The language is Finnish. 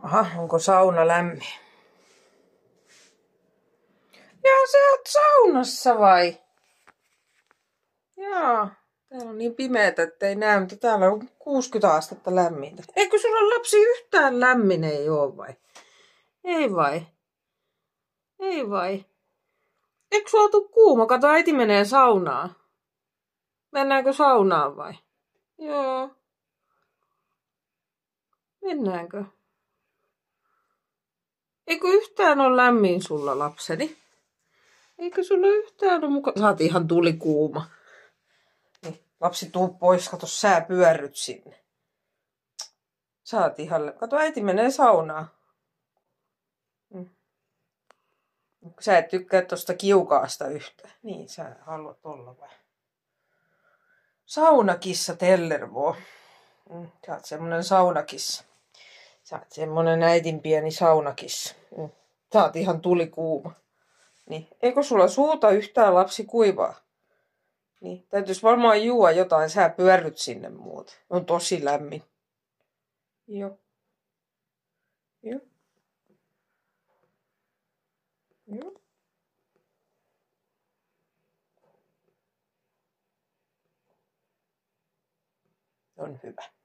Aha, onko sauna lämmin? Jaa, sä oot saunassa vai? Jaa, täällä on niin pimeätä, ettei näe, mutta täällä on 60 astetta lämmintä. Eikö sulla lapsi yhtään lämmin ei oo vai? Ei vai? Ei vai? Eikö sulla tuu kuuma? Kato, äiti menee saunaan. Mennäänkö saunaan vai? Joo. Mennäänkö? Eikö yhtään ole lämmin sulla, lapseni? Eikö sulla yhtään ole mukaan? Sä oot ihan tulikuuma. Niin, lapsi, tuu pois, kato, sä pyörryt sinne. Sä oot ihan... Kato, äiti menee saunaan. Sä et tykkää tosta kiukaasta yhtään. Niin, sä haluat olla vai? Saunakissa Tellervo. Sä oot semmonen saunakissa. Sä oot semmonen äitin pieni saunakissa. Sä oot ihan tulikuuma. Niin, eikö sulla suuta yhtään, lapsi, kuivaa? Niin, täytyis varmaan juua jotain, sä pyörryt sinne muuten. On tosi lämmin. Joo. Joo. Joo. On hyvä.